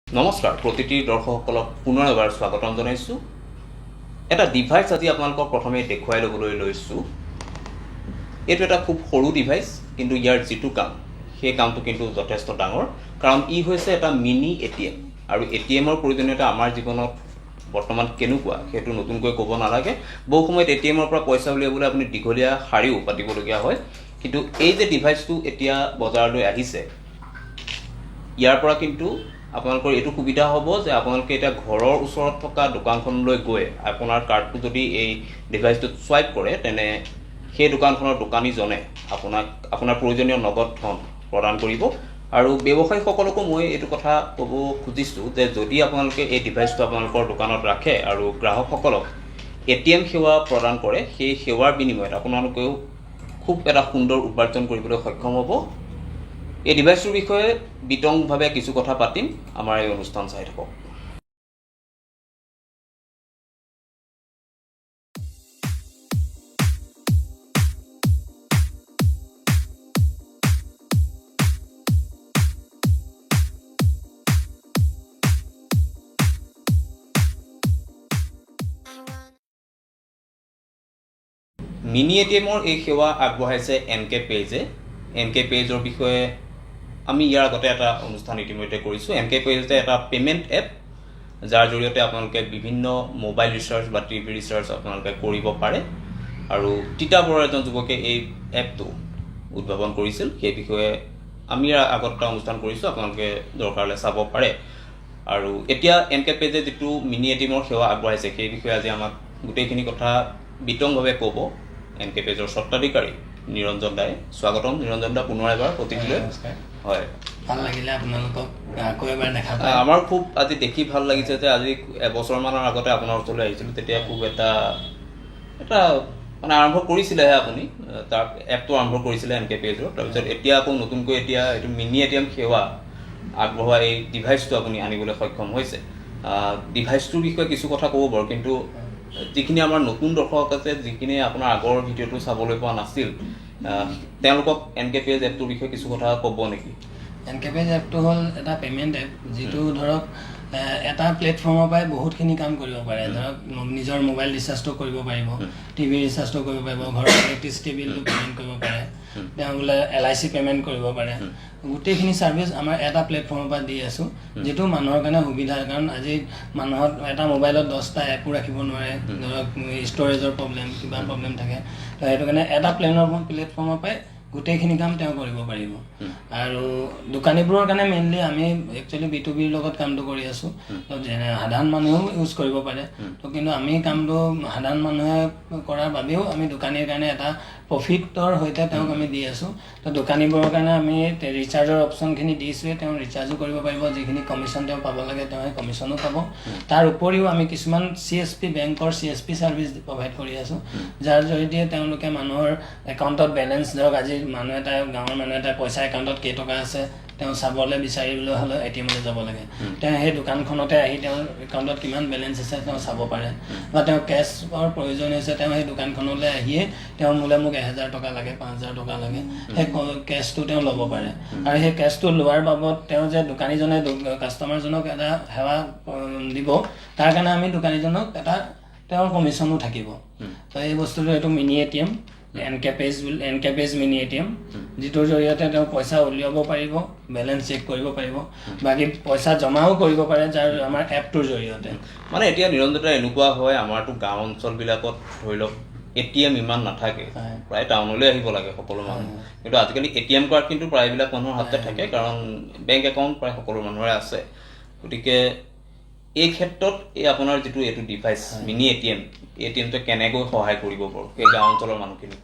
নমস্কাৰ প্ৰতিটি দৰ্শকসকলক পুনৰ এবাৰ স্বাগতম জনাইছোঁ। এটা ডিভাইচ আজি আপোনালোকক প্ৰথমে দেখুৱাই ল'বলৈ লৈছোঁ। এইটো এটা খুব সৰু ডিভাইচ, কিন্তু ইয়াৰ যিটো কাম সেই কামটো কিন্তু যথেষ্ট ডাঙৰ, কাৰণ ই হৈছে এটা মিনি এটিএম। আৰু এটিএমৰ প্ৰয়োজনীয়তা আমাৰ জীৱনত বৰ্তমান কেনেকুৱা সেইটো নতুনকৈ ক'ব নালাগে। বহু সময়ত এটিএমৰ পৰা পইচা উলিয়াবলৈ আপুনি দীঘলীয়া শাৰীও পাতিবলগীয়া হয়, কিন্তু এই যে ডিভাইচটো এতিয়া বজাৰলৈ আহিছে, ইয়াৰ পৰা কিন্তু আপোনালোকৰ এইটো সুবিধা হ'ব যে আপোনালোকে এতিয়া ঘৰৰ ওচৰত থকা দোকানখনলৈ গৈ আপোনাৰ কাৰ্ডটো যদি এই ডিভাইচটোত চুৱাইপ কৰে, তেনে সেই দোকানখনৰ দোকানীজনে আপোনাৰ প্ৰয়োজনীয় নগদ ধন প্ৰদান কৰিব। আৰু ব্যৱসায়ীসকলকো মই এইটো কথা ক'ব খুজিছোঁ যে যদি আপোনালোকে এই ডিভাইচটো আপোনালোকৰ দোকানত ৰাখে আৰু গ্ৰাহকসকলক এটিএম সেৱা প্ৰদান কৰে, সেই সেৱাৰ বিনিময়ত আপোনালোকেও খুব এটা সুন্দৰ উপাৰ্জন কৰিবলৈ সক্ষম হ'ব। এই ডিভাইচটোৰ বিষয়ে বিতংভাৱে কিছু কথা পাতিম, আমাৰ এই অনুষ্ঠান চাই থাকক। মিনি এটিএমৰ এই সেৱা আগবঢ়াইছে NKPAYSে। NKPAYSৰ বিষয়ে আমি ইয়াৰ আগতে এটা অনুষ্ঠান ইতিমধ্যে কৰিছোঁ। NKPAYS এটা পে'মেণ্ট এপ, যাৰ জৰিয়তে আপোনালোকে বিভিন্ন মোবাইল ৰিচাৰ্জ বা টিভি ৰিচাৰ্জ আপোনালোকে কৰিব পাৰে। আৰু তিতাবৰৰ এজন যুৱকে এই এপটো উদ্ভাৱন কৰিছিল, সেই বিষয়ে আমি ইয়াৰ আগত এটা অনুষ্ঠান কৰিছোঁ, আপোনালোকে দৰকাৰ হ'লে চাব পাৰে। আৰু এতিয়া NKPAYSে যিটো মিনি এটিএমৰ সেৱা আগবঢ়াইছে, সেই বিষয়ে আজি আমাক গোটেইখিনি কথা বিতংভাৱে ক'ব NKPAYSৰ স্বত্বাধিকাৰী নিৰঞ্জন দাই। স্বাগতম নিৰঞ্জন দা পুনৰ এবাৰ অতিথিলৈ। হয়, ভাল লাগিলে আপোনালোকক আকৌ এবাৰ দেখা পাই। আমাৰ খুব আজি দেখি ভাল লাগিছে যে আজি এবছৰমানৰ আগতে আপোনাৰ ওচৰলৈ আহিছিলোঁ, তেতিয়া খুব এটা মানে আৰম্ভ কৰিছিলেহে আপুনি, তাৰ এপটো আৰম্ভ কৰিছিলে NKPAYSৰ। তাৰপিছত এতিয়া আকৌ নতুনকৈ এতিয়া এইটো মিনি এটিএম সেৱা আগবঢ়োৱা এই ডিভাইচটো আপুনি আনিবলৈ সক্ষম হৈছে। ডিভাইচটোৰ বিষয়ে কিছু কথা ক'ব বাৰু, কিন্তু যিখিনি আমাৰ নতুন দৰ্শক আছে, যিখিনি আপোনাৰ আগৰ ভিডিঅ'টো চাবলৈ পোৱা নাছিল, তেওঁলোকক NKPAYS এপটোৰ বিষয়ে কিছু কথা ক'ব নেকি? NKPAYS এপটো হ'ল এটা পে'মেণ্ট এপ, যিটো ধৰক এটা প্লেটফৰ্মৰ পৰাই বহুতখিনি কাম কৰিব পাৰে। ধৰক নিজৰ মোবাইল ৰিচাৰ্জটো কৰিব পাৰিব, টিভি ৰিচাৰ্জটো কৰিব পাৰিব, ঘৰৰ ইলেক্ট্ৰিচিটি বিলটো পে'মেণ্ট কৰিব পাৰে, তেওঁ বোলে LIC পে'মেণ্ট কৰিব পাৰে। গোটেইখিনি ছাৰ্ভিচ আমাৰ এটা প্লেটফৰ্মৰ পৰা দি আছোঁ, যিটো মানুহৰ কাৰণে সুবিধা। কাৰণ আজি মানুহৰ এটা মোবাইলত 10টা এপো ৰাখিব নোৱাৰে, ধৰক ষ্ট'ৰেজৰ প্ৰব্লেম, কিবা প্ৰব্লেম থাকে। তো সেইটো কাৰণে এটা প্লেটফৰ্মৰ পৰাই গোটেইখিনি কাম তেওঁ কৰিব পাৰিব। আৰু দোকানীবোৰৰ কাৰণে মেইনলি আমি একচুৱেলি B2Bৰ লগত কামটো কৰি আছোঁ, যেনে সাধাৰণ মানুহেও ইউজ কৰিব পাৰে। তো কিন্তু আমি কামটো সাধাৰণ মানুহে কৰাৰ বাবেও আমি দোকানীৰ কাৰণে এটা প্ৰফিটৰ সৈতে তেওঁক আমি দি আছোঁ। তো দোকানীবোৰৰ কাৰণে আমি ৰিচাৰ্জৰ অপশ্যনখিনি দিছোঁৱে, তেওঁ ৰিচাৰ্জো কৰিব পাৰিব, যিখিনি কমিশ্যন তেওঁ পাব লাগে তেওঁ সেই কমিশ্যনো পাব। তাৰ উপৰিও আমি কিছুমান বেংকৰ CSP ছাৰ্ভিচ প্ৰভাইড কৰি আছোঁ, যাৰ জৰিয়তে তেওঁলোকে মানুহৰ একাউণ্টত বেলেঞ্চ, ধৰক আজি গাঁৱৰ মানুহ এটা পইচা একাউণ্টত কেইটকা আছে তেওঁ চাবলৈ বিচাৰিবলৈ হ'লে ATMলৈ যাব লাগে। তেওঁ সেই দোকানখনতে আহি তেওঁৰ একাউণ্টত কিমান বেলেঞ্চ আছে তেওঁ চাব পাৰে, বা তেওঁ কেছৰ প্ৰয়োজন হৈছে, তেওঁ সেই দোকানখনলৈ আহিয়ে তেওঁ মোক 1000 টকা লাগে, 5000 টকা লাগে, সেই কেছটো তেওঁ ল'ব পাৰে। আৰু সেই কেছটো লোৱাৰ বাবদ তেওঁ যে দোকানীজনে কাষ্টমাৰজনক এটা সেৱা দিব, তাৰ কাৰণে আমি দোকানীজনক এটা তেওঁৰ কমিশ্যনো থাকিব। তো এই বস্তুটো এইটো mini ATM, NKPAYS mini ATM, যিটোৰ জৰিয়তে তেওঁ পইচা উলিয়াব পাৰিব, বেলেঞ্চ চেক কৰিব পাৰিব, বাকী পইচা জমাও কৰিব পাৰে, যাৰ আমাৰ এপটোৰ জৰিয়তে। মানে এতিয়া নিৰঞ্জনতা এনেকুৱা হয়, আমাৰতো গাঁও অঞ্চলবিলাকত ধৰি লওক ATM ইমান নাথাকে, প্ৰায় টাউনলৈ আহিব লাগে সকলো মানুহ। কিন্তু আজিকালি ATM কাৰ্ড কিন্তু প্ৰায়বিলাক মানুহৰ হাততে থাকে, কাৰণ বেংক একাউণ্ট প্ৰায় সকলো মানুহৰে আছে। গতিকে এই ক্ষেত্ৰত আপোনাৰ যিটো এইটো ডিভাইচ মিনি এটিএমটোৱে কেনেকৈ সহায় কৰিব বাৰু সেই গাঁও অঞ্চলৰ মানুহখিনি?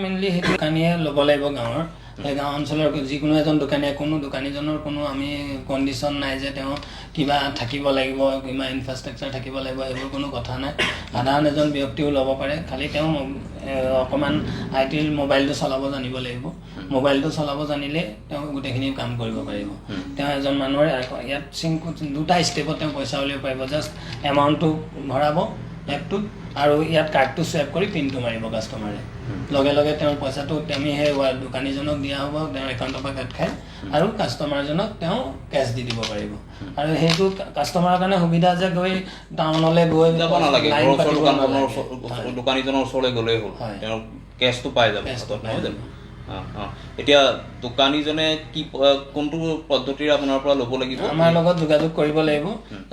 মেইনলি সেইটো দোকানীয়ে ল'ব লাগিব গাঁৱৰ। সেই গাঁও অঞ্চলৰ যিকোনো এজন কোনো দোকানীজনৰ কোনো আমি কণ্ডিশ্যন নাই যে তেওঁ কিবা থাকিব লাগিব, কিবা ইনফ্ৰাষ্ট্ৰাকচাৰ থাকিব লাগিব, এইবোৰ কোনো কথা নাই। সাধাৰণ এজন ব্যক্তিও ল'ব পাৰে, খালি তেওঁ অকণমান মোবাইলটো চলাব জানিব লাগিব। মোবাইলটো চলাব জানিলে তেওঁ গোটেইখিনি কাম কৰিব পাৰিব। তেওঁ এজন মানুহৰ ইয়াত 2টা ষ্টেপত তেওঁ পইচা উলিয়াব পাৰিব। জাষ্ট এমাউণ্টটো ভৰাব, এপটোত আৰু ইয়াত কাৰ্ডটো সোৱাইপ কৰি পিনটো মাৰিব কাষ্টমাৰে লগে লগে তেওঁৰ পইচাটো আমি সেই দোকানীজনক দিয়া হ'ব তেওঁৰ একাউণ্টৰ পৰা কাট খাই আৰু কাষ্টমাৰজনক তেওঁ কেছ দি দিব পাৰিব আৰু সেইটো কাষ্টমাৰৰ কাৰণে সুবিধা যে গৈ টাউনলৈ গৈ যাব নালাগে দোকানীজনৰ ওচৰলৈ গ'লেই হ'ল তেওঁ কেছটো পাই যাব নহয় জানো এতিয়া দোকানীজনে কি কোনটো পদ্ধতিৰে আপোনাৰ পৰা ল'ব লাগিব আমাৰ লগত যোগাযোগ কৰিব লাগিব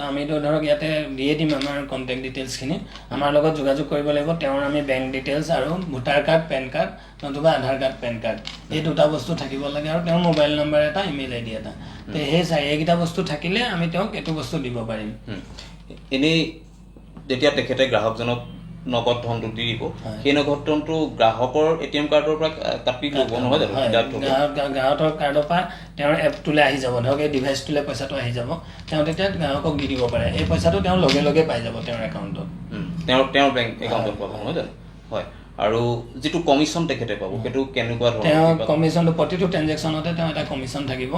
আমিতো ধৰক ইয়াতে দিয়ে দিম আমাৰ কণ্টেক্ট ডিটেইলছখিনি আমাৰ লগত যোগাযোগ কৰিব লাগিব তেওঁৰ আমি বেংক ডিটেইলছ আৰু ভোটাৰ কাৰ্ড পেন কাৰ্ড নতুবা আধাৰ কাৰ্ড পেন কাৰ্ড এই দুটা বস্তু থাকিব লাগে আৰু তেওঁৰ মোবাইল নম্বৰ এটা ইমেইল আইডি এটা সেই এইকেইটা বস্তু থাকিলে আমি তেওঁক এইটো বস্তু দিব পাৰিম এনেই যেতিয়া তেখেতে গ্ৰাহকজনক নগদ ধনটো দি দিব সেই নগদ ধনটো গ্ৰাহকৰ এটিএম কাৰ্ডৰ পৰা কাটি ল'ব নহয় জানো গ্ৰাহকৰ কাৰ্ডৰ পৰা তেওঁৰ এপটোলৈ আহি যাব ধৰক এই ডিভাইচটোলৈ পইচাটো আহি যাব তেওঁ তেতিয়া গ্ৰাহকক দি দিব পাৰে এই পইচাটো তেওঁ লগে লগে পাই যাব তেওঁৰ একাউণ্টত তেওঁৰ বেংক একাউণ্টত পাব নহয় জানো হয় আৰু যিটো কমিশ্যন তেখেতে পাব সেইটো কেনেকুৱা ধৰণৰ তেওঁ কমিশ্যনটো প্ৰতিটো ট্ৰেঞ্জেকশ্যনতে তেওঁ এটা কমিশ্যন থাকিব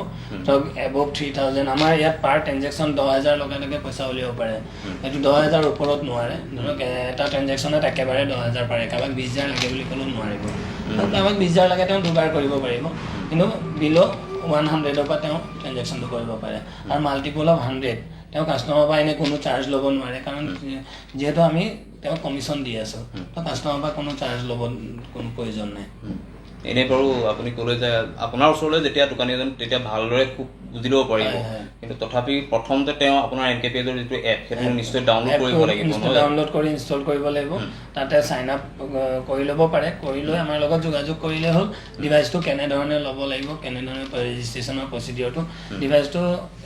ধৰক এবভ 3000 আমাৰ ইয়াত পাৰ ট্ৰেঞ্জেকশ্যন 10,000 লগে পইচা উলিয়াব পাৰে এইটো 10,000 ওপৰত নোৱাৰে ধৰক এটা ট্ৰেঞ্জেকশ্যনত একেবাৰে 10,000 পাৰে কাৰোবাক 20,000 লাগে বুলি ক'লেও নোৱাৰিব কাৰোবাক 20,000 লাগে তেওঁ দুবাৰ কৰিব পাৰিব কিন্তু বিল' 100ৰ পৰা তেওঁ ট্ৰেঞ্জেকশ্যনটো কৰিব পাৰে আৰু মাল্টিপল অফ 100 তেওঁ কাষ্টমাৰৰ পৰা এনে কোনো চাৰ্জ ল'ব নোৱাৰে কাৰণ যিহেতু আমি তেওঁ কমিশ্যন দি আছোঁ তো কাষ্টমাৰৰ পৰা কোনো চাৰ্জ ল'ব কোনো প্ৰয়োজন নাই এনেই বাৰু আপুনি ক'লে যে আপোনাৰ ওচৰলৈ যেতিয়া দোকানীজন তেতিয়া ভালদৰে খুব বুজি ল'ব পাৰিব কিন্তু তথাপি প্ৰথমতে তেওঁ আপোনাৰ NKPAYSৰ যিটো এপ সেইটো নিশ্চয় ডাউনলোড কৰিব লাগিব ডাউনলোড কৰি ইনষ্টল কৰিব লাগিব তাতে চাইন আপ কৰি ল'ব পাৰে কৰি লৈ আমাৰ লগত যোগাযোগ কৰিলে হ'ল ডিভাইচটো কেনেধৰণে ল'ব লাগিব কেনেধৰণে ৰেজিষ্ট্ৰেশ্যনৰ প্ৰচিডিঅ'ৰটো ডিভাইচটো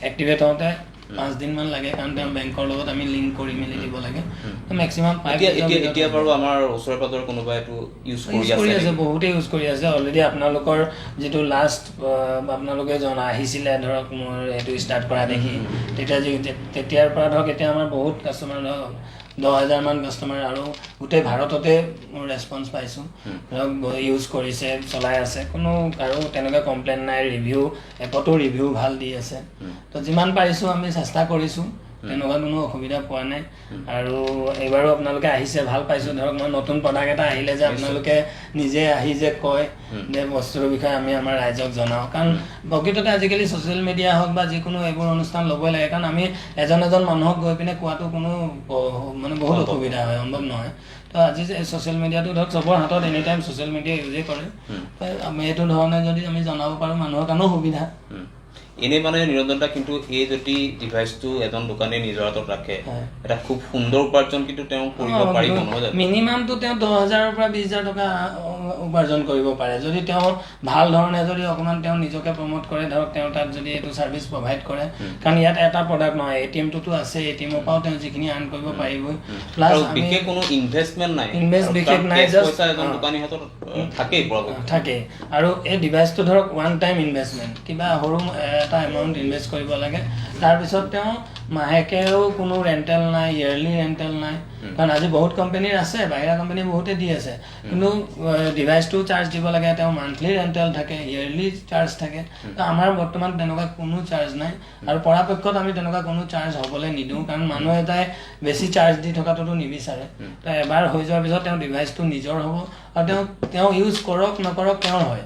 এক্টিভেট হওঁতে 5 দিনমান লাগে কাৰণ তেওঁ বেংকৰ লগত আমি লিংক কৰি মেলি দিব লাগে মেক্সিমাম এতিয়া বাৰু আমাৰ ওচৰে পাজৰে কোনোবাই এইটো ইউজ কৰি আছে বহুতেই ইউজ কৰি আছে অলৰেডি আপোনালোকৰ যিটো লাষ্ট আপোনালোকে আহিছিলে ধৰক মোৰ এইটো ষ্টাৰ্ট কৰা দেখি তেতিয়াৰ পৰা ধৰক এতিয়া আমাৰ বহুত কাষ্টমাৰ ধৰক 10,000 মান কাষ্টমাৰ আৰু গোটেই ভাৰততে মোৰ ৰেছপন্স পাইছোঁ ধৰক ইউজ কৰিছে চলাই আছে কোনো আৰু তেনেকুৱা কমপ্লেইন নাই ৰিভিউ এপতো ৰিভিউ ভাল দি আছে তো যিমান পাৰিছোঁ আমি চেষ্টা কৰিছোঁ তেনেকুৱা কোনো অসুবিধা পোৱা নাই আৰু এইবাৰো আপোনালোকে আহিছে ভাল পাইছোঁ ধৰক মই নতুন প্ৰডাক্ট এটা আহিলে যে আপোনালোকে নিজে আহি যে কয় যে বস্তুটোৰ বিষয়ে আমি আমাৰ ৰাইজক জনাওঁ কাৰণ প্ৰকৃততে আজিকালি ছ'চিয়েল মিডিয়া হওক বা যিকোনো এইবোৰ অনুষ্ঠান ল'বই লাগে কাৰণ আমি এজন মানুহক গৈ পিনে কোৱাটো কোনো মানে বহুত অসুবিধা হয় সম্ভৱ নহয় তো আজি যে ছ'চিয়েল মিডিয়াটো ধৰক চবৰ হাতত এনি টাইম ছ'চিয়েল মিডিয়া ইউজেই কৰে আমি এইটো ধৰণে যদি আমি জনাব পাৰোঁ মানুহৰ কাৰণেও সুবিধা এনেই মানে নিৰঞ্জনতা কিন্তু এই যদি ডিভাইচটো এজন দোকানীয়ে নিজৰ হাতত ৰাখে এটা খুব সুন্দৰ উপাৰ্জন কিন্তু তেওঁ কৰিব পাৰিব নহয় জানো মিনিমামটো তেওঁ 10,000ৰ পৰা 20,000 টকা উপাৰ্জন কৰিব পাৰে যদি তেওঁ ভাল ধৰণে যদি অকণমান তেওঁ নিজকে প্ৰমোট কৰে ধৰক তেওঁ তাত যদি এইটো ছাৰ্ভিচ প্ৰভাইড কৰে কাৰণ ইয়াত এটা প্ৰডাক্ট নহয় ATMটোতো আছে ATMৰ পৰাও তেওঁ যিখিনি আৰ্ণ কৰিব পাৰিবই প্লাছ বিশেষ কোনো ইনভেষ্টমেণ্ট নাই বিশেষ নাই পইচা এজন দোকানীৰ হাতত থাকেই আৰু এই ডিভাইচটো ধৰক ওৱান টাইম ইনভেষ্টমেণ্ট কিবা সৰু এটা এমাউণ্ট ইনভেষ্ট কৰিব লাগে তাৰপিছত তেওঁ মাহেকেও কোনো ৰেণ্টেল নাই ইয়াৰলি ৰেণ্টেল নাই কাৰণ আজি বহুত কোম্পানীৰ আছে বাহিৰা কোম্পানী বহুতে দি আছে কিন্তু ডিভাইচটো চাৰ্জ দিব লাগে তেওঁ মান্থলি ৰেণ্টেল থাকে ইয়াৰলি চাৰ্জ থাকে তো আমাৰ বৰ্তমান তেনেকুৱা কোনো চাৰ্জ নাই আৰু পৰাপক্ষত আমি তেনেকুৱা কোনো চাৰ্জ হ'বলৈ নিদিওঁ কাৰণ মানুহ এটাই বেছি চাৰ্জ দি থকাটোতো নিবিচাৰে তো এবাৰ হৈ যোৱাৰ পিছত তেওঁ ডিভাইচটো নিজৰ হ'ব আৰু তেওঁ ইউজ কৰক নকৰক তেওঁৰ হয়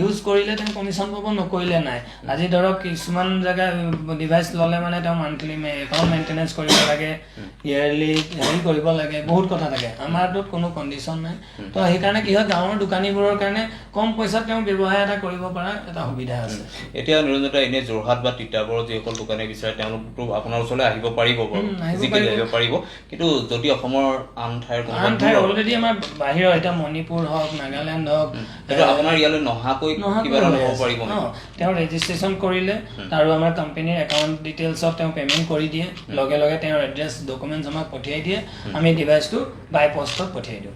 ইউজ কৰিলে তেওঁ কমিশ্যন পাব নকৰিলে নাই আজি ধৰক কিছুমান জেগা ডিভাইচ ল'লে মানে তেওঁ মান্থলি একাউণ্ট মেইনটেনেঞ্চ কৰিব লাগে ইয়াৰলি হেৰি কৰিব লাগে বহুত কথা থাকে আমাৰটোত কোনো কণ্ডিশ্যন নাই তো সেইকাৰণে কি হয় গাঁৱৰ দোকানীবোৰৰ কাৰণে কম পইচাত তেওঁ ব্যৱসায় এটা কৰিব পৰা এটা সুবিধা আছে এতিয়া নিৰঞ্জনতা এনেই যোৰহাট বা তিতাবৰত যিসকল দোকানী বিচাৰে তেওঁলোকতো আপোনাৰ ওচৰলৈ আহিব পাৰিব পাৰিব কিন্তু যদি অসমৰ আন ঠাইৰ অলৰেডি আমাৰ বাহিৰৰ এতিয়া মণিপুৰ হওক নাগালেণ্ড হওক আপোনাৰ ইয়ালৈ তেওঁ ৰেজিষ্ট্ৰেশ্যন কৰিলে আৰু আমাৰ কোম্পানীৰ একাউণ্ট ডিটেইলছত তেওঁ পে'মেণ্ট কৰি দিয়ে লগে লগে তেওঁৰ এড্ৰেছ ডকুমেণ্টছ আমাক পঠিয়াই দিয়ে আমি ডিভাইচটো বাই পষ্টত পঠিয়াই দিওঁ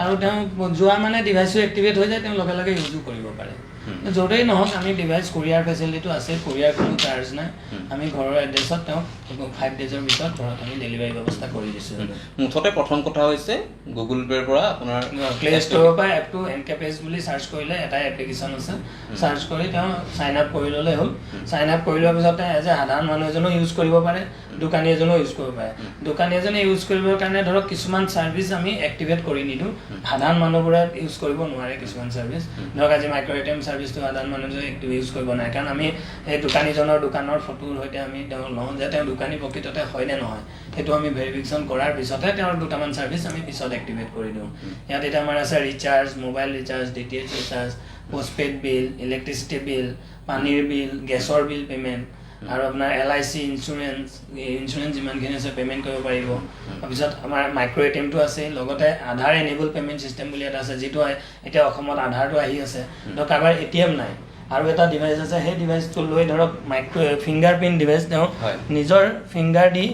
আৰু তেওঁ যোৱা মানে ডিভাইচটো এক্টিভেট হৈ যায় তেওঁ লগে লগে ইউজো কৰিব পাৰে য'তেই নহওক আমি ডিভাইচ কোৰিয়াৰ ফেচিলিটিটো আছে, কোৰিয়াৰ কোনো চাৰ্জ নাই, আমি ঘৰৰ এড্ৰেছত তেওঁক 5 ডেজৰ ভিতৰত ঘৰত আমি ডেলিভাৰী ব্যৱস্থা কৰি দিছোঁ। মুঠতে প্ৰথম কথা হৈছে গুগল পে'ৰ পৰা আপোনাৰ প্লে ষ্ট'ৰৰ পৰা এপটো NKPAYS বুলি চাৰ্চ কৰিলে এটাই এপ্লিকেশ্যন আছে, চাৰ্চ কৰি তেওঁ চাইন আপ কৰি ল'লে হ'ল। চাইন আপ কৰি লোৱাৰ পিছতে এজ এ সাধাৰণ মানুহ এজনেও ইউজ কৰিব পাৰে, দোকানী এজনেও ইউজ কৰিব পাৰে। দোকানী এজনে ইউজ কৰিবৰ কাৰণে ধৰক কিছুমান ছাৰ্ভিচ আমি এক্টিভেট কৰি নিদিওঁ, সাধাৰণ মানুহবোৰে ইউজ কৰিব নোৱাৰে কিছুমান ছাৰ্ভিচ। ধৰক আজি মাইক্ৰ' ATM ছাৰ্ভিচটো সাধাৰণ মানুহে ইউজ কৰিব নোৱাৰে, কাৰণ আমি এই দোকানীজনৰ দোকানৰ ফটোৰ সৈতে আমি তেওঁ লওঁ যে তেওঁ দোকানী প্ৰকৃততে হয় নে নহয়, সেইটো আমি ভেৰিফিকেশ্যন কৰাৰ পিছতহে তেওঁৰ দুটামান ছাৰ্ভিচ আমি পিছত এক্টিভেট কৰি দিওঁ। ইয়াত এতিয়া আমাৰ আছে recharge, mobile recharge, DTH recharge, postpaid bill, electricity bill, পানীৰ বিল, গেছৰ বিল পে'মেণ্ট, আৰু আপোনাৰ LIC ইঞ্চুৰেঞ্চ যিমানখিনি আছে পে'মেণ্ট কৰিব পাৰিব। তাৰপিছত আমাৰ মাইক্ৰ' ATMটো আছে, লগতে আধাৰ এনেবল পে'মেণ্ট ছিষ্টেম বুলি এটা আছে, যিটো এতিয়া অসমত আধাৰটো আহি আছে। ধৰক কাৰোবাৰ ATM নাই আৰু এটা ডিভাইচ আছে, সেই ডিভাইচটো লৈ ধৰক ফিংগাৰ প্ৰিণ্ট ডিভাইচ, তেওঁ নিজৰ ফিংগাৰ দি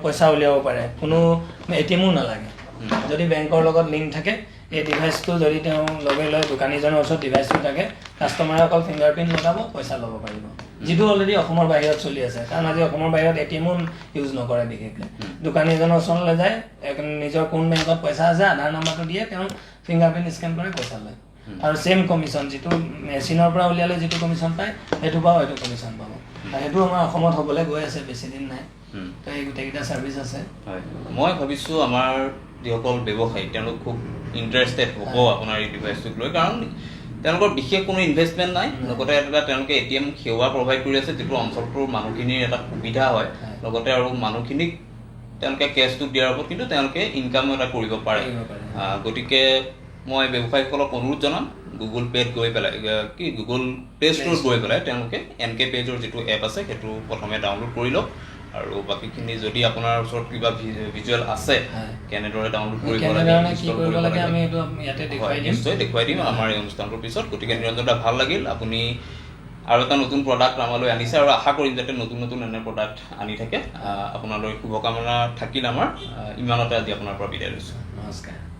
পইচা উলিয়াব পাৰে, কোনো ATMও নালাগে। যদি বেংকৰ লগত লিংক থাকে, এই ডিভাইচটো যদি তেওঁ লগে লয় দোকানীজনৰ ওচৰত ডিভাইচটো থাকে, কাষ্টমাৰে অকল ফিংগাৰ প্ৰিণ্ট লগাব, পইচা ল'ব পাৰিব, যিটো অলৰেডি অসমৰ বাহিৰত চলি আছে। কাৰণ আজি অসমৰ বাহিৰত ATMও ইউজ নকৰে বিশেষকৈ। দোকানীজনৰ ওচৰলৈ যায়, নিজৰ কোন বেংকত পইচা আছে আধাৰ নাম্বাৰটো দিয়ে, তেওঁ ফিংগাৰ প্ৰিণ্ট স্কেন কৰে, পইচা লয়। আৰু ছেম কমিশ্যন, যিটো মেচিনৰ পৰা উলিয়ালে যিটো কমিশ্যন পায়, সেইটো পাওঁ সেইটো কমিশ্যন পাব। আৰু সেইটো আমাৰ অসমত হ'বলৈ গৈ আছে, বেছি দিন নাই। তো এই গোটেইকেইটা ছাৰ্ভিচ আছে। হয়, মই ভাবিছোঁ আমাৰ যিসকল ব্যৱসায়ী তেওঁলোক খুব ইণ্টাৰেষ্টেড হ'ব আপোনাৰ এই ডিভাইচটোক লৈ, কাৰণ তেওঁলোকৰ বিশেষ কোনো ইনভেষ্টমেণ্ট নাই, লগতে এটা তেওঁলোকে ATM সেৱা প্ৰভাইড কৰি আছে, যিটো অঞ্চলটোৰ মানুহখিনিৰ এটা সুবিধা হয়, লগতে আৰু মানুহখিনিক তেওঁলোকে কেছটো দিয়াৰ ওপৰত কিন্তু তেওঁলোকে ইনকামো এটা কৰিব পাৰে। গতিকে মই ব্যৱসায়ীসকলক অনুৰোধ জনাম, গুগল পে'ত গৈ পেলাই গুগল প্লে ষ্ট'ৰত গৈ পেলাই তেওঁলোকে NKPAYSৰ যিটো এপ আছে সেইটো প্ৰথমে ডাউনলোড কৰি লওক, আৰু বাকীখিনি যদি আপোনাৰ ওচৰত কিবা ভিজুৱেল আছে কেনেদৰে ডাউনলোড কৰিব লাগে নিশ্চয় দেখুৱাই দিম আমাৰ এই অনুষ্ঠানটোৰ পিছত। গতিকে নিৰঞ্জন দা, ভাল লাগিল, আপুনি আৰু এটা নতুন প্ৰডাক্ট আমালৈ আনিছে, আৰু আশা কৰিম যাতে নতুন নতুন এনে প্ৰডাক্ট আনি থাকে। আপোনালৈ শুভকামনা থাকিল আমাৰ। ইমানতে আজি আপোনাৰ পৰা বিদায় লৈছোঁ। নমস্কাৰ।